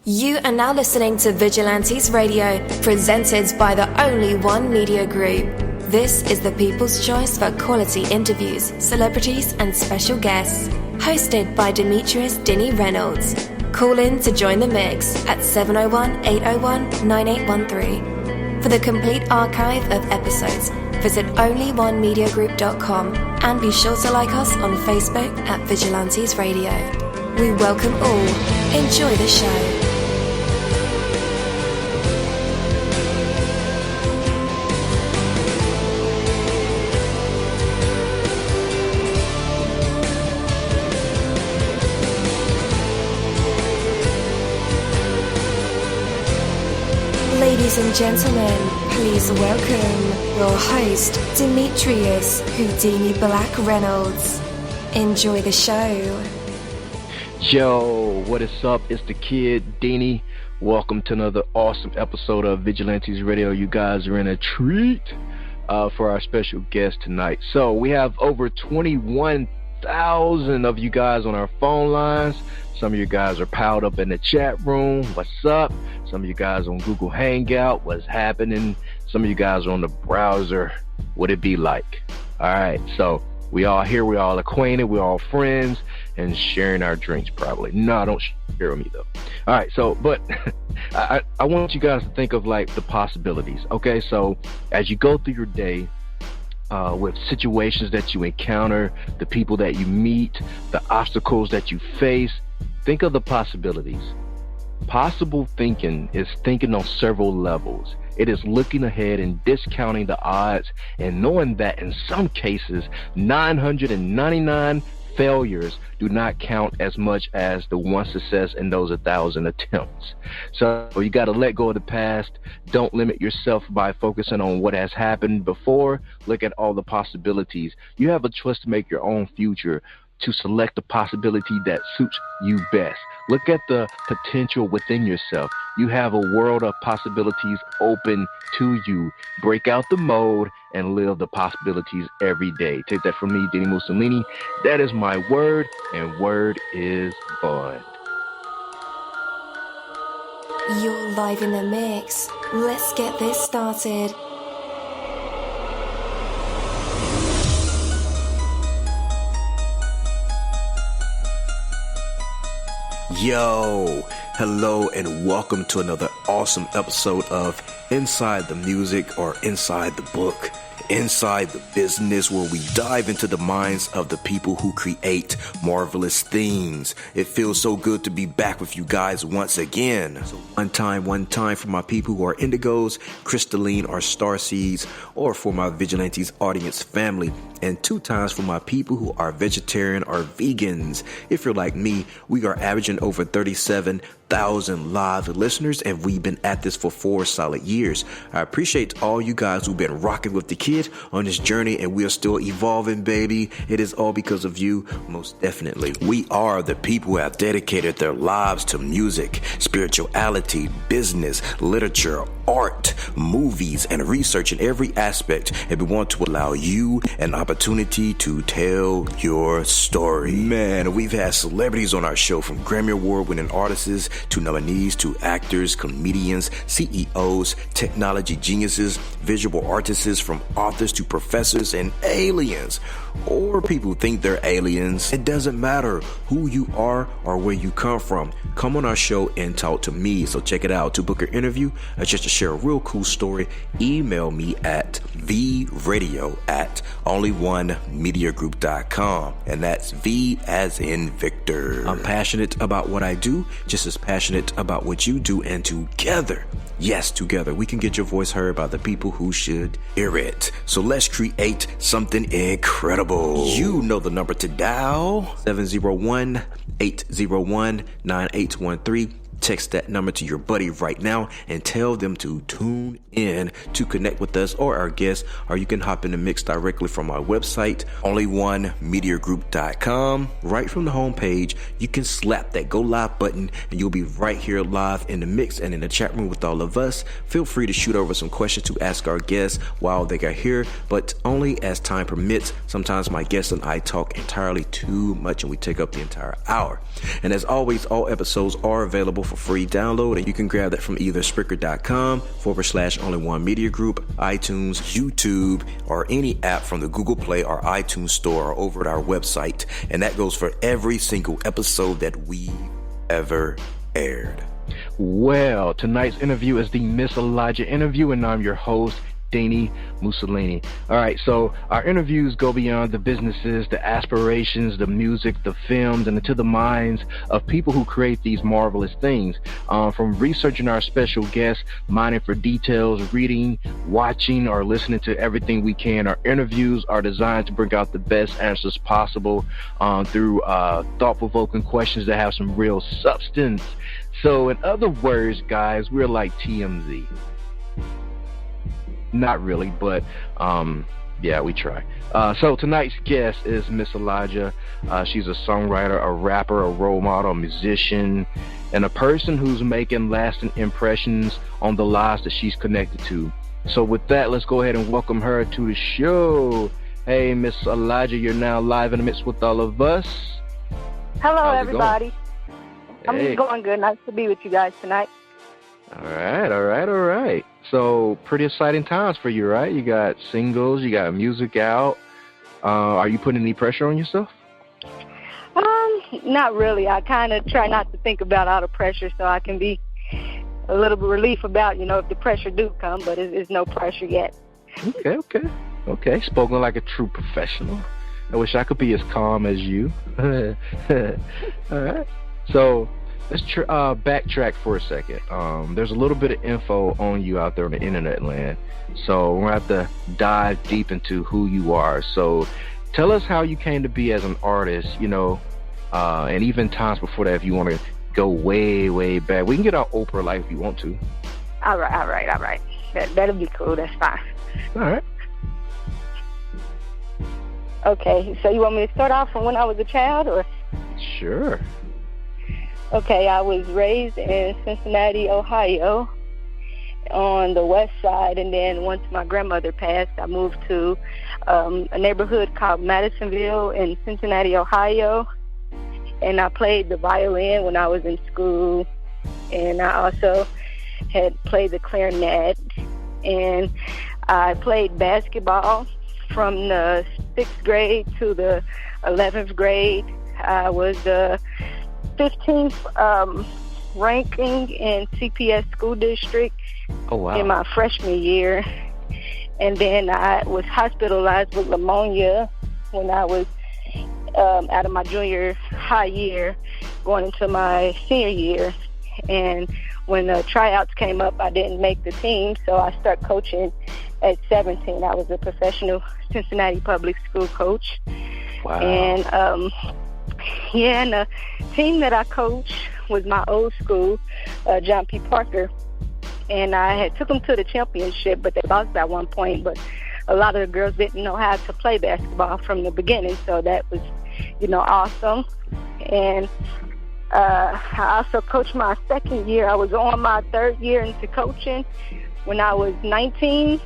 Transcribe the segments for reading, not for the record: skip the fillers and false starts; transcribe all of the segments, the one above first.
You are now listening to Vigilantes Radio, presented by the Only One Media Group. This is the people's choice for quality interviews, celebrities and special guests. Hosted by Demetrius Dinny Reynolds. Call in to join the mix at 701-801-9813. For the complete archive of episodes, visit onlyonemediagroup.com and be sure to like us on Facebook at Vigilantes Radio. We welcome all. Enjoy the show. Ladies and gentlemen, please welcome your host, Demetrius Houdini Black Reynolds. Enjoy the show. Yo, what is up? It's the kid, Dini. Welcome to another awesome episode of Vigilantes Radio. You guys are in a treat for our special guest tonight. So we have over 21,000 of you guys on our phone lines. Some of you guys are piled up in the chat room. What's up? Some of you guys on Google Hangout. What's happening? Some of you guys are on the browser. What it be like? All right. So we all here. We all acquainted. We all friends and sharing our drinks probably. No, don't share with me though. All right. So, but I want you guys to think of like the possibilities. Okay. So as you go through your day, with situations that you encounter, the people that you meet, the obstacles that you face, think of the possibilities. Possible thinking is thinking on several levels. It is looking ahead and discounting the odds and knowing that in some cases, 999 failures do not count as much as the one success in those 1,000 attempts. So you got to let go of the past. Don't limit yourself by focusing on what has happened before. Look at all the possibilities. You have a choice to make your own future, to select the possibility that suits you best. Look at the potential within yourself. You have a world of possibilities open to you. Break out the mold and live the possibilities every day. Take that from me, dini-mussolini. That is my word, and word is bond. You're live in the mix. Let's get this started. Yo, hello and welcome to another awesome episode of Inside the Music or Inside the Book, Inside the Business, where we dive into the minds of the people who create marvelous things. It feels so good to be back with you guys once again. So one time for my people who are indigos, crystalline or starseeds, or for my Vigilantes audience family, and 2 times for my people who are vegetarian or vegans. If you're like me, we are averaging over 37,000 live listeners, and we've been at this for 4 solid years. I appreciate all you guys who've been rocking with the kid on this journey, and we are still evolving, baby. It is all because of you, most definitely. We are the people who have dedicated their lives to music, spirituality, business, literature, art, movies, and research in every aspect, and we want to allow you an opportunity to tell your story. Man, we've had celebrities on our show, from Grammy Award winning artists to nominees to actors, comedians, CEOs, technology geniuses, visual artists, from authors to professors and aliens, or people who think they're aliens. It doesn't matter who you are or where you come from. Come on our show and talk to me. So check it out. To book an interview or just to share a real cool story, email me at vradio@onlyonemediagroup.com, and that's V as in Victor. I'm passionate about what I do, just as passionate about what you do, and together, yes, together, we can get your voice heard by the people who should hear it. So let's create something incredible. You know the number to dial, 701-801-9813. Text that number to your buddy right now and tell them to tune in to connect with us or our guests, or you can hop in the mix directly from our website, onlyonemediagroup.com. Right from the homepage, you can slap that go live button and you'll be right here live in the mix and in the chat room with all of us. Feel free to shoot over some questions to ask our guests while they are here, but only as time permits. Sometimes my guests and I talk entirely too much and we take up the entire hour. And as always, all episodes are available for free download, and you can grab that from either Spreaker.com/only1media group, iTunes, YouTube, or any app from the Google Play or iTunes Store, or over at our website. And that goes for every single episode that we've ever aired. Well, tonight's interview is the ms-elijha interview, and I'm your host, dini-mussolini. All right, so our interviews go beyond the businesses, the aspirations, the music, the films, and into the minds of people who create these marvelous things. From researching our special guests, mining for details, reading, watching, or listening to everything we can, our interviews are designed to bring out the best answers possible through thought-provoking questions that have some real substance. So in other words, guys, we're like TMZ. Not really, but yeah, we try. So tonight's guest is ms-elijha. She's a songwriter, a rapper, a role model, a musician, and a person who's making lasting impressions on the lives that she's connected to. So with that, let's go ahead and welcome her to the show. Hey, ms-elijha, you're now live in the midst with all of us. Hello, everybody. I'm Hey. going good. Nice to be with you guys tonight. All right. So pretty exciting times for you, right? You got singles, you got music out. Are you putting any pressure on yourself? Not really. I kind of try not to think about all the pressure, so I can be a little bit relief about, if the pressure do come, but it's no pressure yet. Okay. Spoken like a true professional. I wish I could be as calm as you. All right. So let's backtrack for a second. There's a little bit of info on you out there on the internet land. So we're going to have to dive deep into who you are. So tell us how you came to be as an artist, and even times before that if you want to go way, way back. We can get our Oprah life if you want to. All right. That'll be cool. That's fine. All right. Okay, so you want me to start off from when I was a child, or? Sure. Okay, I was raised in Cincinnati, Ohio, on the west side, and then once my grandmother passed, I moved to a neighborhood called Madisonville in Cincinnati, Ohio, and I played the violin when I was in school, and I also had played the clarinet, and I played basketball from the 6th grade to the 11th grade. I was 15th ranking in CPS school district in my freshman year, and then I was hospitalized with pneumonia when I was out of my junior high year going into my senior year, and when the tryouts came up I didn't make the team, so I started coaching at 17. I was a professional Cincinnati public school coach. Wow. And and the team that I coached was my old school, John P. Parker. And I had took them to the championship, but they lost by 1 point. But a lot of the girls didn't know how to play basketball from the beginning, so that was, awesome. And I also coached my second year. I was on my third year into coaching when I was 19,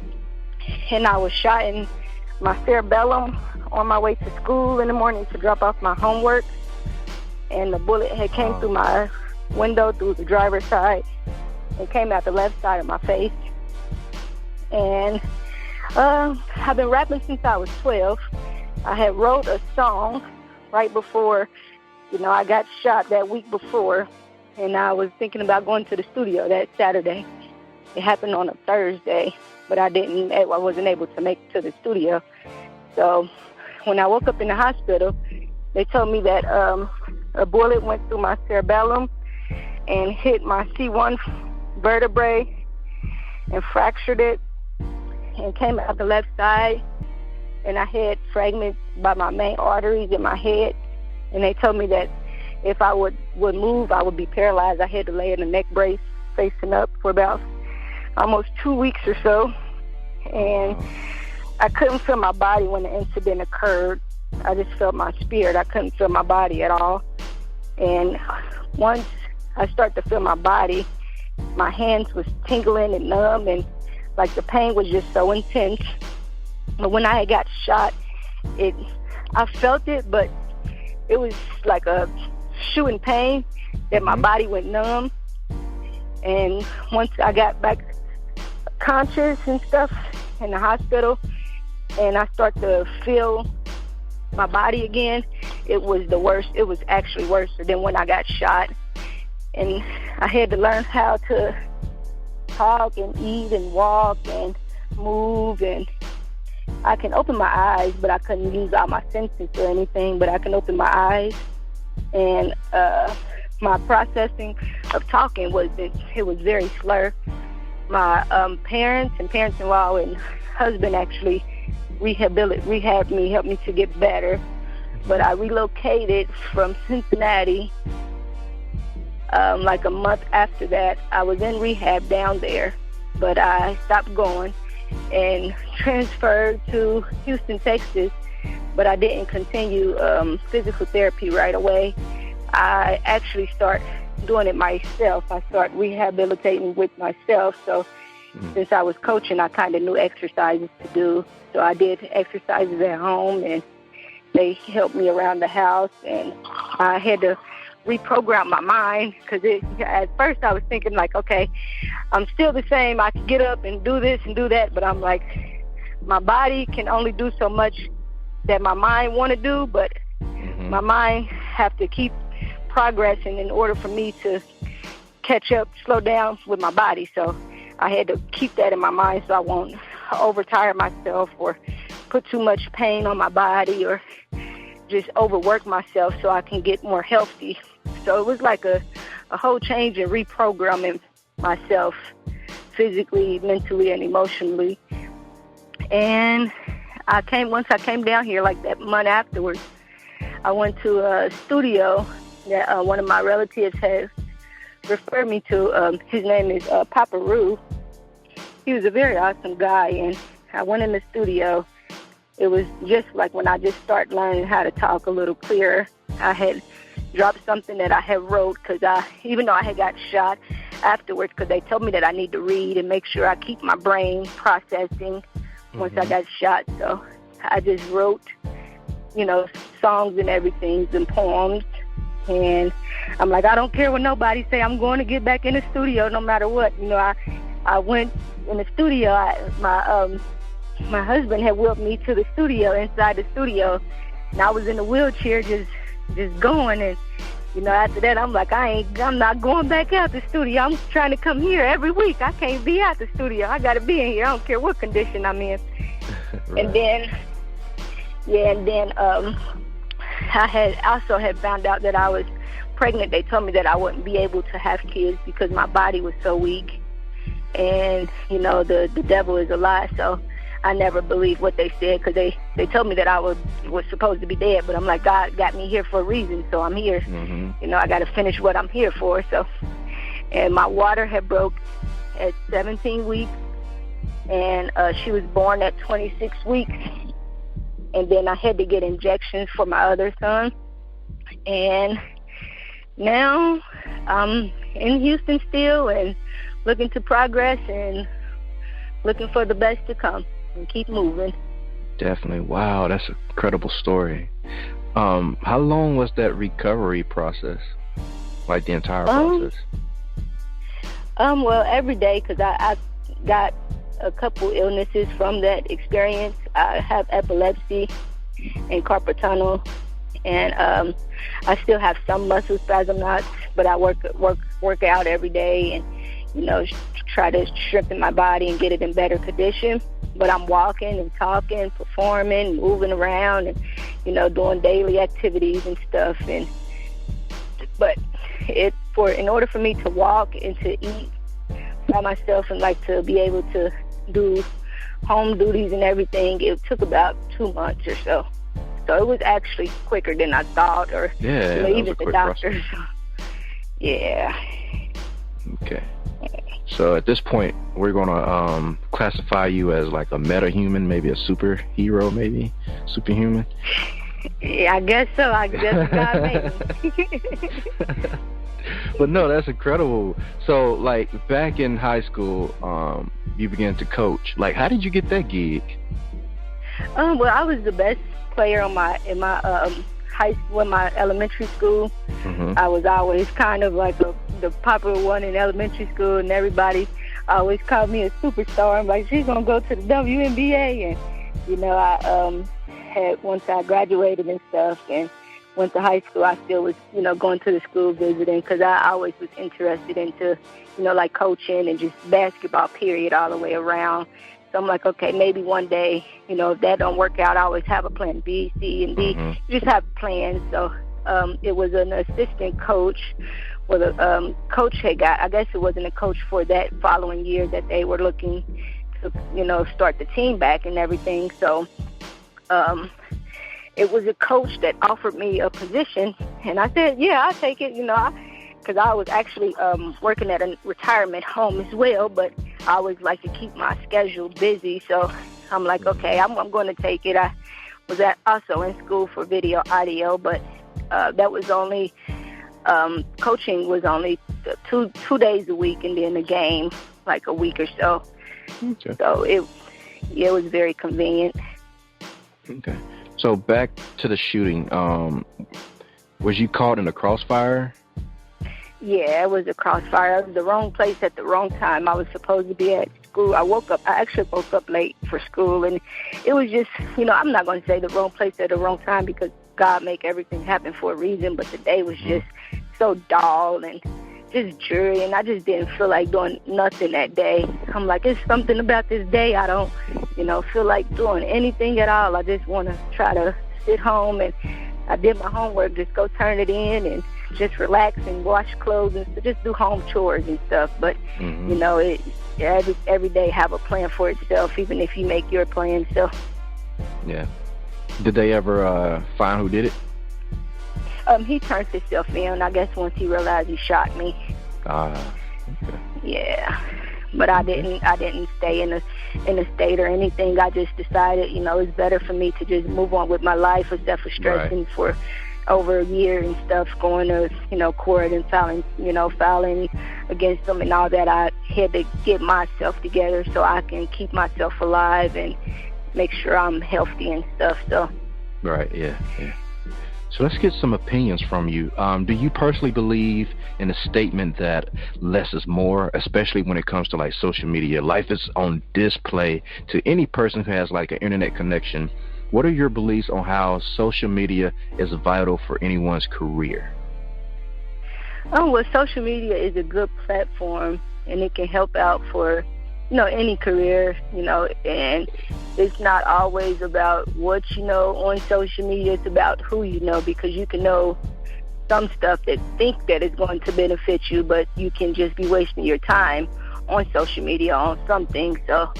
and I was shot in my cerebellum on my way to school in the morning to drop off my homework, and the bullet had came through my window through the driver's side and came out the left side of my face. And I've been rapping since I was 12. I had wrote a song right before, I got shot that week before, and I was thinking about going to the studio that Saturday. It happened on a Thursday, but I wasn't able to make it to the studio. So when I woke up in the hospital, they told me that a bullet went through my cerebellum and hit my C1 vertebrae and fractured it and came out the left side, and I had fragments by my main arteries in my head, and they told me that if I would move, I would be paralyzed. I had to lay in a neck brace facing up for about almost 2 weeks or so, and I couldn't feel my body when the incident occurred. I just felt my spirit. I couldn't feel my body at all. And once I started to feel my body, my hands was tingling and numb, and like the pain was just so intense. But when I got shot, I felt it, but it was like a shooting pain that my body went numb, And once I got back conscious and stuff in the hospital, and I start to feel my body again, it was the worst. It was actually worse than when I got shot. And I had to learn how to talk and eat and walk and move, and I can open my eyes, but I couldn't use all my senses or anything, but I can open my eyes. And my processing of talking was very slur. My parents-in-law and husband actually rehabbed me, helped me to get better. But I relocated from Cincinnati like a month after that. I was in rehab down there, but I stopped going and transferred to Houston, Texas, but I didn't continue physical therapy right away. I actually start doing it myself. I start rehabilitating with myself. So since I was coaching, I kind of knew exercises to do. So I did exercises at home, and they helped me around the house, and I had to reprogram my mind, because at first I was thinking like, okay, I'm still the same. I can get up and do this and do that, but I'm like, my body can only do so much that my mind want to do, but my mind have to keep progressing in order for me to catch up, slow down with my body. So I had to keep that in my mind so I won't overtire myself or put too much pain on my body or just overwork myself so I can get more healthy. So it was like a whole change in reprogramming myself physically, mentally, and emotionally. And once I came down here, like that month afterwards, I went to a studio that one of my relatives had referred me to. His name is Papa Roo. He was a very awesome guy, and I went in the studio. It was just like when I just started learning how to talk a little clearer. I had dropped something that I had wrote, because even though I had got shot afterwards, because they told me that I need to read and make sure I keep my brain processing once I got shot. So I just wrote, songs and everything, and poems. And I'm like, I don't care what nobody say. I'm going to get back in the studio no matter what. I went in the studio. My husband had wheeled me to the studio, inside the studio, and I was in the wheelchair just going. And after that, I'm like, I'm not going back out the studio. I'm trying to come here every week. I can't be out the studio. I got to be in here. I don't care what condition I'm in. Right. And then I also had found out that I was pregnant. They told me that I wouldn't be able to have kids because my body was so weak. And, the devil is a lie. So I never believed what they said, because they told me that I was supposed to be dead. But I'm like, God got me here for a reason, so I'm here. I got to finish what I'm here for. So, and my water had broke at 17 weeks, and she was born at 26 weeks. And then I had to get injections for my other son. And now I'm in Houston still, and looking to progress and looking for the best to come and keep moving. Definitely. Wow, that's an incredible story. How long was that recovery process? Like the entire process? Well, every day, because I got a couple illnesses from that experience. I have epilepsy and carpal tunnel, and I still have some muscle spasm knots, but I work out every day and try to strengthen my body and get it in better condition. But I'm walking and talking, performing, moving around, and doing daily activities and stuff. But in order for me to walk and to eat by myself and like to be able to do home duties and everything, it took about 2 months or so. So it was actually quicker than I thought, or even the doctors. Yeah. Okay. So at this point, we're going to classify you as like a meta-human, maybe a superhero, maybe superhuman. Yeah, I guess so. I guess God made me. But no, that's incredible. So like back in high school, you began to coach. Like, how did you get that gig? Well, I was the best player in my high school, in my elementary school. I was always kind of like a the popular one in elementary school, and everybody always called me a superstar. I'm like, she's gonna go to the WNBA, and I had once I graduated and stuff, and went to high school, I still was, going to the school visiting, because I always was interested into, like coaching and just basketball, period, all the way around. So I'm like, okay, maybe one day, if that don't work out, I always have a plan B, C, and D. Mm-hmm. You just have plans. So it was an assistant coach. Well, the coach had got, I guess it wasn't a coach for that following year that they were looking to, start the team back and everything. So it was a coach that offered me a position, and I said, yeah, I'll take it, because I was actually working at a retirement home as well, but I always like to keep my schedule busy. So I'm like, okay, I'm going to take it. I was also in school for video audio, but that was only, coaching was only two days a week, and then a game like a week or so. Okay. So it was very convenient. Okay. So back to the shooting. Was you caught in a crossfire? Yeah, it was a crossfire. I was the wrong place at the wrong time. I was supposed to be at school. I actually woke up late for school, and it was just, I'm not going to say the wrong place at the wrong time, because God make everything happen for a reason, but the day was just so dull and just dreary, and I just didn't feel like doing nothing that day. I'm like, it's something about this day. I don't, feel like doing anything at all. I just want to try to sit home, and I did my homework, just go turn it in and just relax and wash clothes and just do home chores and stuff. But, every day have a plan for itself, even if you make your plan. So, yeah. Did they ever find who did it? He turned himself in, I guess, once he realized he shot me. Okay. Yeah. But I didn't stay in a state or anything. I just decided, it's better for me to just move on with my life instead of stressing for over a year and stuff, going to, court and filing against them and all that. I had to get myself together so I can keep myself alive and make sure I'm healthy and stuff. So. Right. Yeah. So let's get some opinions from you. Do you personally believe in a statement that less is more, especially when it comes to like social media? Life is on display to any person who has like an internet connection. What are your beliefs on how social media is vital for anyone's career? Well, social media is a good platform, and it can help out for any career, and it's not always about what you know on social media. It's about who you know, because you can know some stuff that think that is going to benefit you, but you can just be wasting your time on social media on some things. So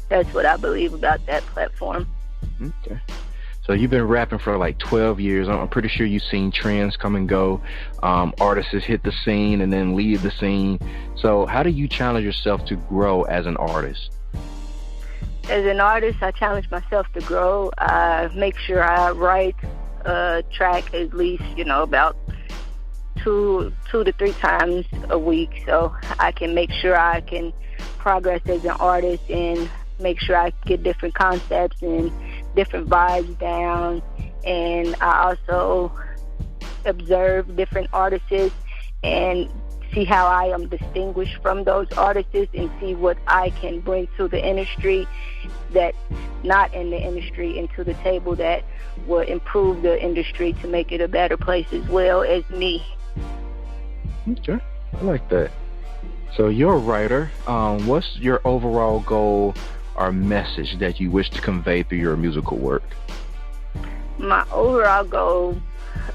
that's what I believe about that platform. Okay. So you've been rapping for like 12 years. I'm pretty sure you've seen trends come and go. Artists hit the scene and then leave the scene. So how do you challenge yourself to grow as an artist? As an artist, I challenge myself to grow. I make sure I write a track at least, about two to three times a week, so I can make sure I can progress as an artist and make sure I get different concepts and different vibes down. And I also observe different artists and see how I am distinguished from those artists and see what I can bring to the industry that's not in the industry and to the table that will improve the industry to make it a better place as well as me. Okay, I like that. So you're a writer. What's your overall goal or message that you wish to convey through your musical work? My overall goal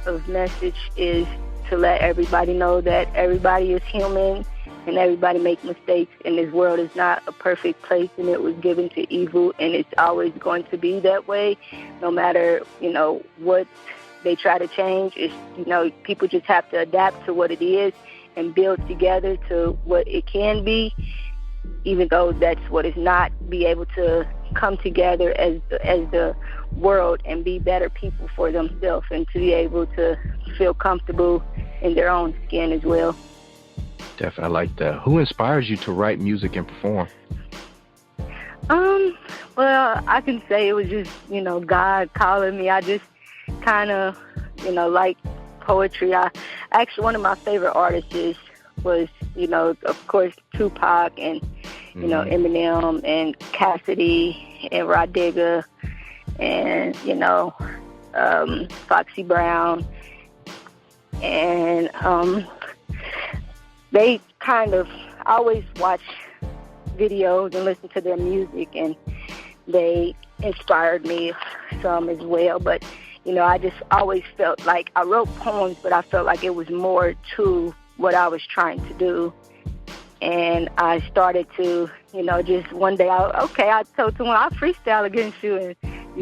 of message is to let everybody know that everybody is human and everybody makes mistakes, and this world is not a perfect place, and it was given to evil, and it's always going to be that way, no matter, what they try to change. It's, people just have to adapt to what it is and build together to what it can be, even though that's what it's not. Be able to come together as the world and be better people for themselves, and to be able to feel comfortable in their own skin as well. Definitely, I like that. Who inspires you to write music and perform? Well, I can say it was just, God calling me. I just kind of, like poetry. Actually, one of my favorite artists was, of course, Tupac and, Eminem and Cassidy and Rod Digger and, Foxy Brown. And they kind of always watch videos and listen to their music, and they inspired me some as well. But, I just always felt like I wrote poems, but I felt like it was more to what I was trying to do. And I started to, just one day, I told someone, I'll freestyle against you. And,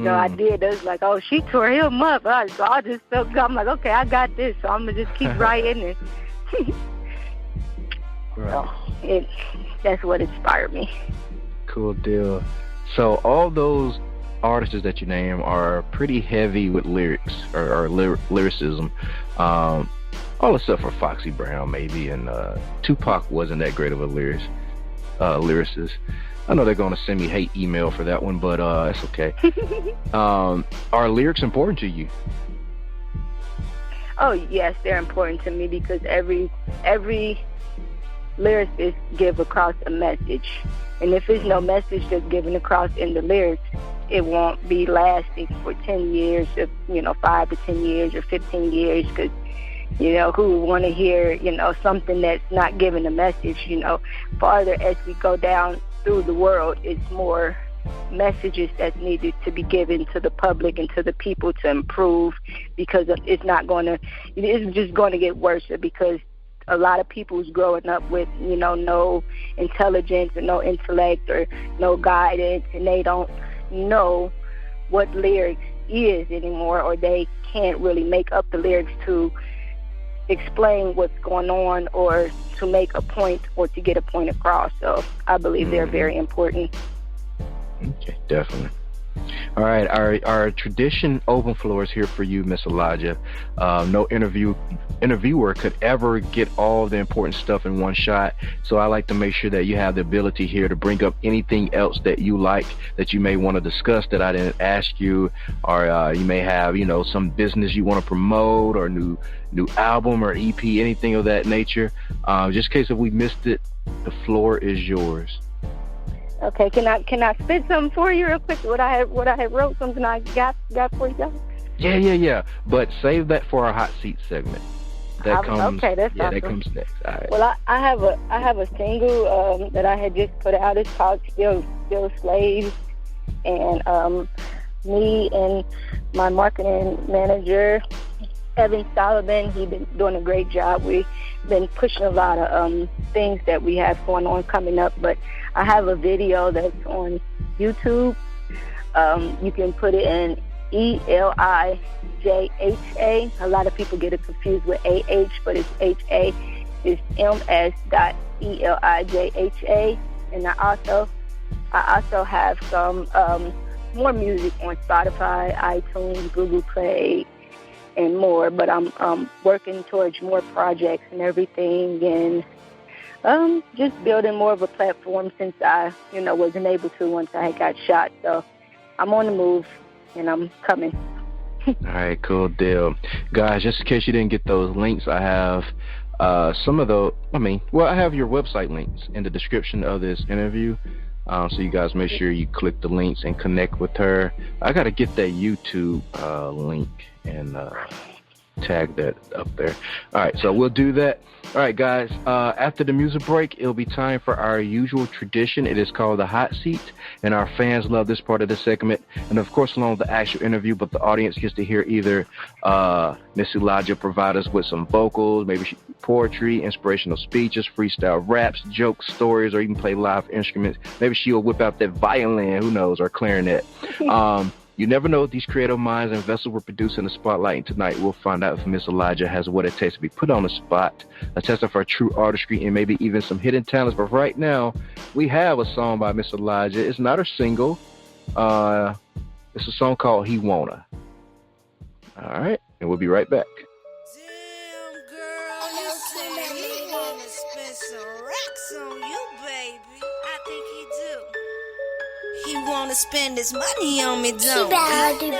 I did. It was like, oh, she tore him up. So I just felt, I'm like, okay, I got this. So I'm going to just keep writing. And right. So that's what inspired me. Cool deal. So all those artists that you name are pretty heavy with lyrics or lyricism. All except for Foxy Brown, maybe, and Tupac wasn't that great of a lyricist. I know they're going to send me hate email for that one, but it's okay. Are lyrics important to you? Oh, yes, they're important to me because every lyricist give across a message. And if there's no message that's given across in the lyrics, it won't be lasting for 10 years, or, 5 to 10 years or 15 years, because who would want to hear, something that's not giving a message, farther as we go down through the world, it's more messages that's needed to be given to the public and to the people to improve, because it's just going to get worse, because a lot of people is growing up with, no intelligence and no intellect or no guidance, and they don't know what lyrics is anymore, or they can't really make up the lyrics to explain what's going on or to make a point or to get a point across. So I believe they're very important. Okay, definitely. All right, our tradition open floor is here for you, ms-elijha. No interviewer could ever get all the important stuff in one shot, so I like to make sure that you have the ability here to bring up anything else that you like, that you may want to discuss that I didn't ask you, or you may have, some business you want to promote, or new album or EP, anything of that nature. Just in case if we missed it, the floor is yours. Okay, can I spit something for you real quick? What I had wrote, something I got for you guys? Yeah. But save that for our hot seat segment. That comes next. All right. Well, I have a single that I had just put out. It's called Still Slaves, and me and my marketing manager, Evan Sullivan, he's been doing a great job. We've been pushing a lot of things that we have going on coming up, but I have a video that's on YouTube. You can put it in elijha. A lot of people get it confused with AH, but it's HA. It's ms.elijha. And I also have some more music on Spotify, iTunes, Google Play, and more. But I'm working towards more projects and everything, and just building more of a platform since I, wasn't able to once I got shot. So I'm on the move, and I'm coming. All right, cool deal. Guys, just in case you didn't get those links, I have I have your website links in the description of this interview. So you guys make sure you click the links and connect with her. I got to get that YouTube link and tag that up there. All right, so we'll do that. All right, guys, after the music break, it'll be time for our usual tradition. It is called the hot seat, and our fans love this part of the segment, and of course along with the actual interview, but the audience gets to hear either ms-elijha provide us with some vocals, maybe poetry, inspirational speeches, freestyle raps, jokes, stories, or even play live instruments. Maybe she'll whip out that violin, who knows, or clarinet. You never know what these creative minds and vessels were producing the spotlight. And tonight we'll find out if ms-elijha has what it takes to be put on the spot, a test of her true artistry, and maybe even some hidden talents. But right now, we have a song by ms-elijha. It's not her single. It's a song called He Wanna. All right, and we'll be right back. Damn, girl, you say he wanna spend some racks on you, baby. I think he do. He wanna spend his money on me, don't he?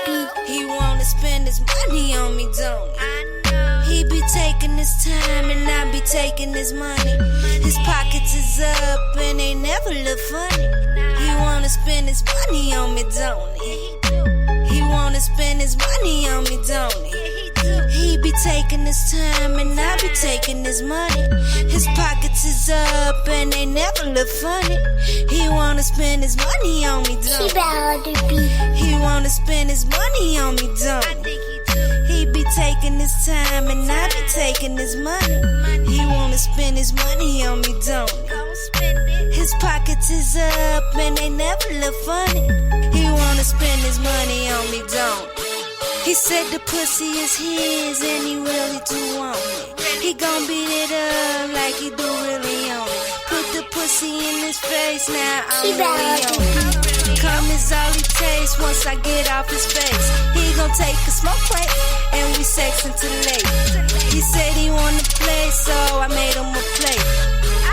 He wanna spend his money on me, don't he? I know. He be taking his time and I be taking his money. His pockets is up and they never look funny. He wanna spend his money on me, don't he? He wanna spend his money on me, don't he? He be taking his time and I be taking his money. His pockets is up and they never look funny. He wanna spend his money on me, don't he? He wanna spend his money on me, don't he? He be taking his time and I be taking his money. He wanna spend his money on me, don't he? His pockets is up and they never look funny. He wanna spend his money on me, don't he? He said the pussy is his and he really do want it. He gon' beat it up like he do really own it. Put the pussy in his face, now I'm really on it. Come is all he tastes once I get off his face. He gon' take a smoke break and we sex until late. He said he wanna play, so I made him a plate.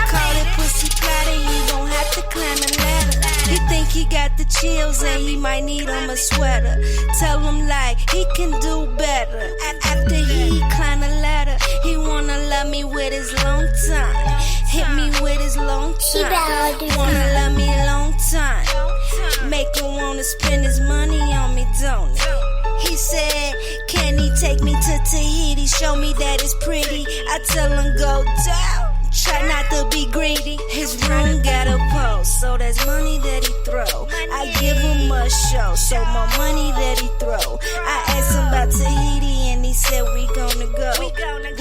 Call it pussy platter, he gon' have to climb a ladder. He think he got the chills and he might need him a sweater. Tell him like he can do better. After he climb a ladder, he wanna love me with his long time. Hit me with his long time. Wanna love me long time. Make him wanna spend his money on me, don't he? He said, can he take me to Tahiti? Show me that it's pretty. I tell him go down. Try not to be greedy. His room got a post, so that's money that he throw. I give him a show, so more money that he throw. I asked him about Tahiti and he said we gonna go. We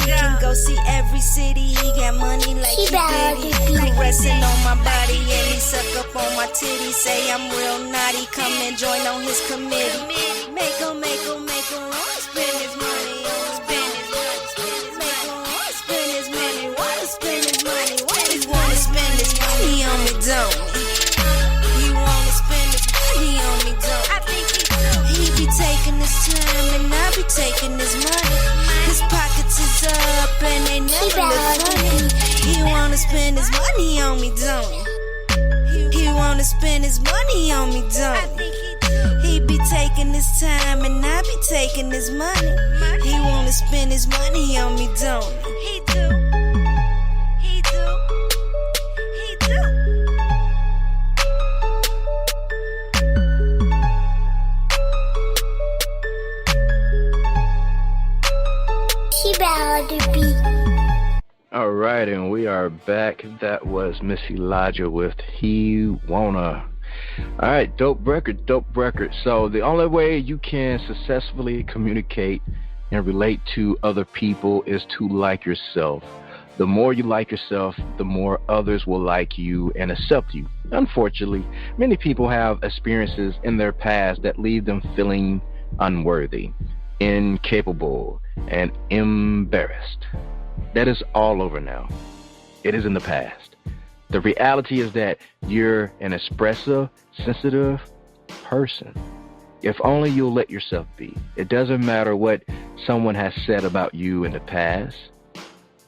can go see every city. He got money like he did. Caressing on my body and he suck up on my titty. Say I'm real naughty, come and join on his committee. Make him wanna spend his money. On me, don't he wanna spend his money on me, don't he be taking his time and I be taking his money. His pockets is up and they never look funny. He wanna spend his money on me, don't he wanna spend his money on me, don't he be taking his time and I be taking his money. He wanna spend his money on me, don't he? He do. All right, and we are back. That was ms-elijha with He Wanna. All right, dope record. So the only way you can successfully communicate and relate to other people is to like yourself. The more you like yourself, the more others will like you and accept you. Unfortunately, many people have experiences in their past that leave them feeling unworthy, incapable, and embarrassed. That is all over now. It is in the past. The reality is that you're an expressive, sensitive person. If only you'll let yourself be. It doesn't matter what someone has said about you in the past.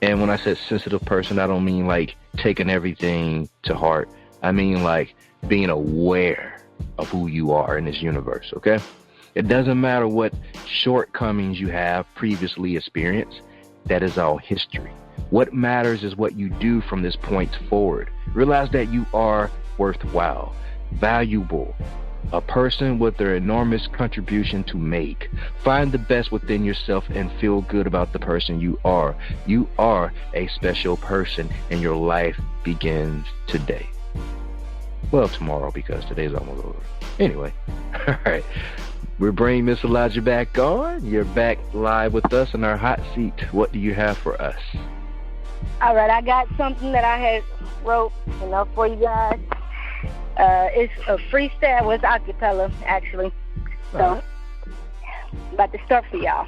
And when I said sensitive person, I don't mean like taking everything to heart. I mean like being aware of who you are in this universe, okay? It doesn't matter what shortcomings you have previously experienced. That is all history. What matters is what you do from this point forward. Realize that you are worthwhile, valuable, a person with an enormous contribution to make. Find the best within yourself and feel good about the person you are. You are a special person and your life begins today. Well, tomorrow, because today's almost over. Anyway, all right. We're bringing ms-elijha back on. You're back live with us in our hot seat. What do you have for us? All right, I got something that I had wrote, for you guys. It's a freestyle. Well, it's acapella, actually. So, about to start for y'all.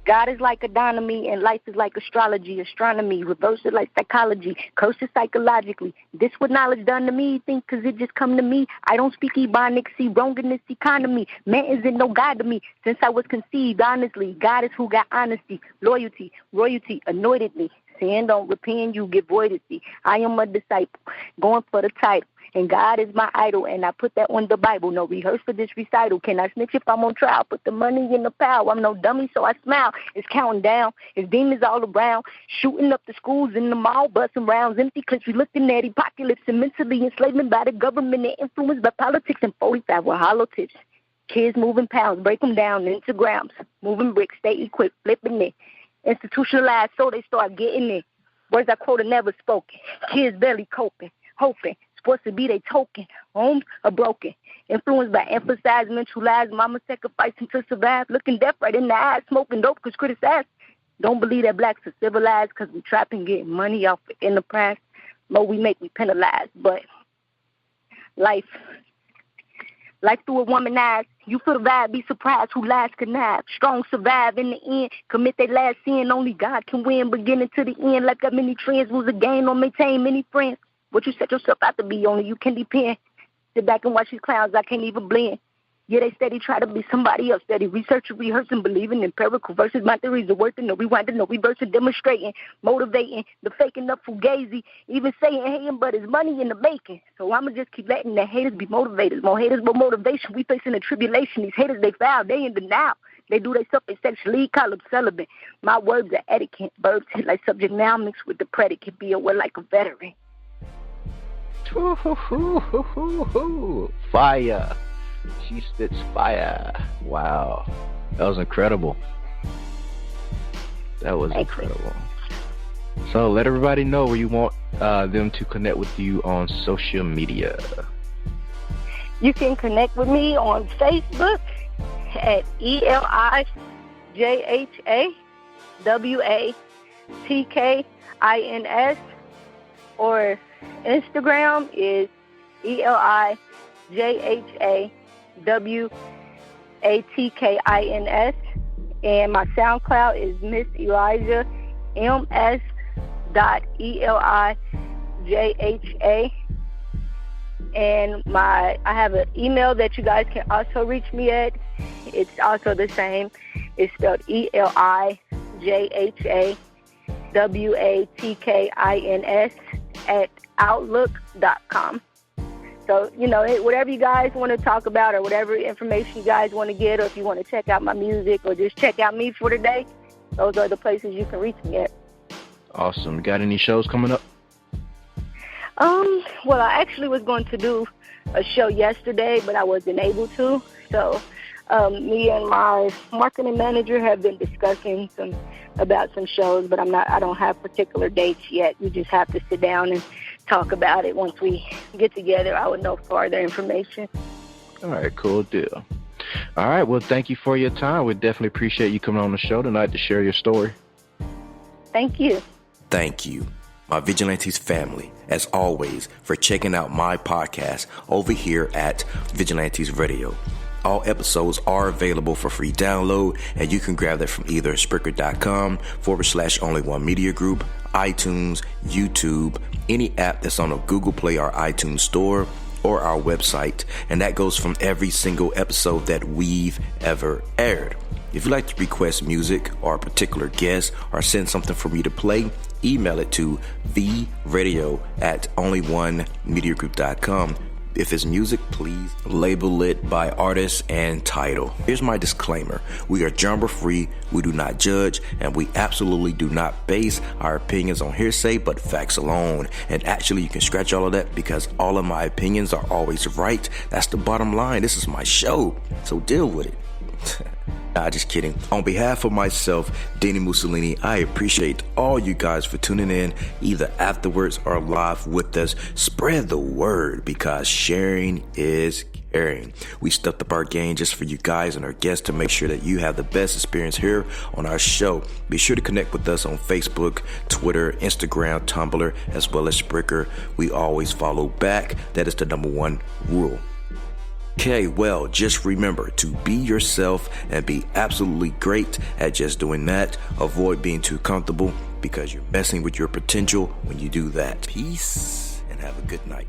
God is like economy and life is like astrology, astronomy, reverse it like psychology, curse it psychologically. This what knowledge done to me, think cause it just come to me. I don't speak Ebonics, see wrong in this economy. Man isn't no God to me since I was conceived, honestly. God is who got honesty, loyalty, royalty, anointed me. Sin don't repent, you get voidity. I am a disciple, going for the title. and God is my idol, and I put that on the Bible. No rehearse for this recital. Can I snitch if I'm on trial? Put the money in the pile. I'm no dummy, so I smile. It's counting down. It's demons all around, shooting up the schools in the mall, busting rounds, empty clips. We looking at apocalypse and mentally enslavement by the government and influenced by politics, and 45 with hollow tips. Kids moving pounds, break them down into grams, moving bricks, stay equipped, flipping it. Institutionalized, so they start getting it. Words I quote are never spoken. Kids barely coping, hoping. Supposed to be they token. Homes are broken. Influenced by emphasized mental lies. Mama sacrificing to survive. Looking death right in the eyes. Smoking dope because criticized. Don't believe that blacks are civilized because we trap and get money off the enterprise. More we make, we penalize. But life through a woman's eyes. You feel the vibe, be surprised who lies connive. Strong survive in the end, commit their last sin. Only God can win, beginning to the end. Like got many trends, lose a game, or maintain many friends. What you set yourself out to be, only you can depend. Sit back and watch these clowns, I can't even blend. Yeah, they steady try to be somebody else, steady researching, rehearsing, believing in empirical verses. My theories are working, no rewinding, no reversing, demonstrating, motivating, the faking up fugazi, even saying hating, but it's money in the making. So I'ma just keep letting the haters be motivators. More haters, more motivation. We facing a tribulation. These haters, they foul, they in denial. They do they something sexually, call them celibate. My words are etiquette, verbs hit like subject now mixed with the predicate, be aware like a veteran. Fire. She spits fire. Wow. That was incredible. That was incredible. So let everybody know where you want them to connect with you on social media. You can connect with me on Facebook at elijahwatkins, or Instagram is elijahwatkins, and my SoundCloud is ms-elijha, ms.elijah, and I have an email that you guys can also reach me at. It's also the same. It's spelled elijahwatkins at outlook.com. So, whatever you guys want to talk about or whatever information you guys want to get, or if you want to check out my music or just check out me for the day, those are the places you can reach me at. Awesome. Got any shows coming up? Well, I actually was going to do a show yesterday, but I wasn't able to. So, me and my marketing manager have been discussing about some shows, but I don't have particular dates yet. We just have to sit down and talk about it. Once we get together, I would know further information. All right, cool deal. All right, well, thank you for your time. We definitely appreciate you coming on the show tonight to share your story. Thank you. Thank you, my Vigilantes family, as always, for checking out my podcast over here at Vigilantes Radio. All episodes are available for free download, and you can grab that from either Spreaker.com/only1mediagroup, iTunes, YouTube, any app that's on a Google Play or iTunes store, or our website. And that goes from every single episode that we've ever aired. If you'd like to request music or a particular guest or send something for me to play, email it to theradio@only1mediagroup.com. If it's music, please label it by artist and title. Here's my disclaimer. We are genre free, we do not judge, and we absolutely do not base our opinions on hearsay, but facts alone. And actually, you can scratch all of that because all of my opinions are always right. That's the bottom line. This is my show, so deal with it. Nah, just kidding. On behalf of myself, Dini-Mussolini, I appreciate all you guys for tuning in, either afterwards or live with us. Spread the word, because sharing is caring. We stepped up our game just for you guys and our guests to make sure that you have the best experience here on our show. Be sure to connect with us on Facebook, Twitter, Instagram, Tumblr, as well as Spreaker. We always follow back. That is the number one rule. Okay, well, just remember to be yourself and be absolutely great at just doing that. Avoid being too comfortable, because you're messing with your potential when you do that. Peace, and have a good night.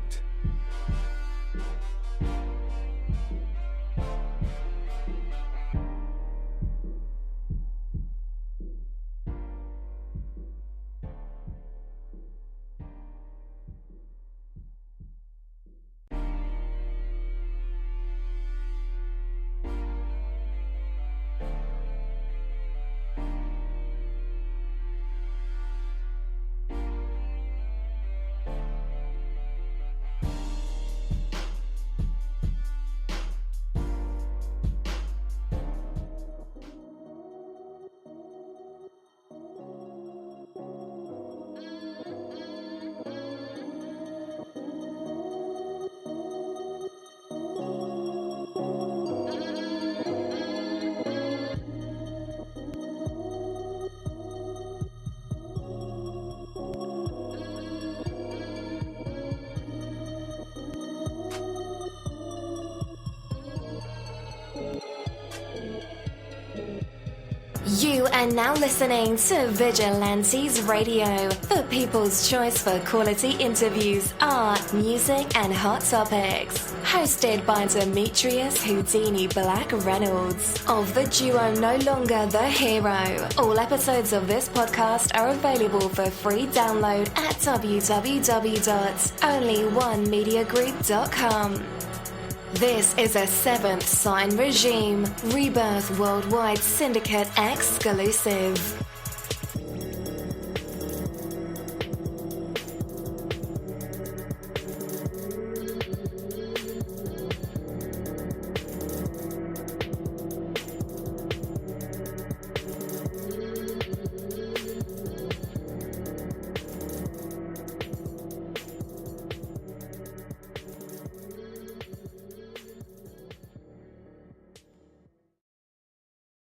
You are now listening to Vigilantes Radio, the people's choice for quality interviews, art, music, and hot topics. Hosted by Demetrius Houdini Black Reynolds of the duo No Longer the Hero. All episodes of this podcast are available for free download at www.onlyonemediagroup.com. This is a Seventh Sign Regime Rebirth Worldwide Syndicate exclusive.